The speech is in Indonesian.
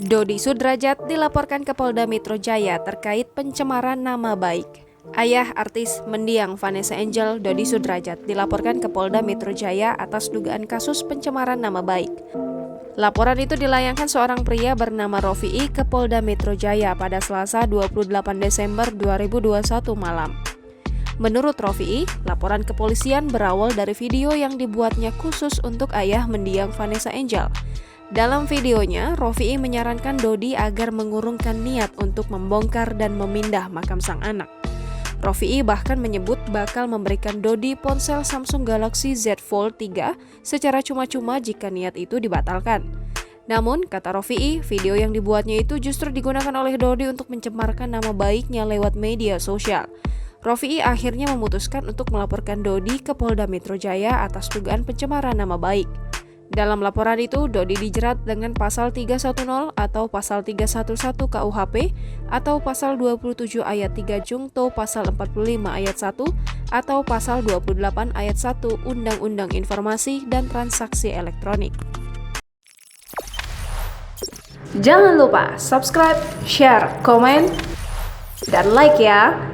Dodi Sudrajat dilaporkan ke Polda Metro Jaya terkait pencemaran nama baik. Ayah artis mendiang Vanessa Angel, Dodi Sudrajat, dilaporkan ke Polda Metro Jaya atas dugaan kasus pencemaran nama baik. Laporan itu dilayangkan seorang pria bernama Rofi'i ke Polda Metro Jaya pada Selasa 28 Desember 2021 malam. Menurut Rofi'i, laporan kepolisian berawal dari video yang dibuatnya khusus untuk ayah mendiang Vanessa Angel. Dalam videonya, Rofi'i menyarankan Dodi agar mengurungkan niat untuk membongkar dan memindah makam sang anak. Rofi'i bahkan menyebut bakal memberikan Dodi ponsel Samsung Galaxy Z Fold 3 secara cuma-cuma jika niat itu dibatalkan. Namun, kata Rofi'i, video yang dibuatnya itu justru digunakan oleh Dodi untuk mencemarkan nama baiknya lewat media sosial. Rofi'i akhirnya memutuskan untuk melaporkan Dodi ke Polda Metro Jaya atas dugaan pencemaran nama baik. Dalam laporan itu, Dodi dijerat dengan pasal 310 atau pasal 311 KUHP atau pasal 27 ayat 3 Jungto pasal 45 ayat 1 atau pasal 28 ayat 1 Undang-Undang Informasi dan Transaksi Elektronik. Jangan lupa subscribe, share, komen, dan like ya!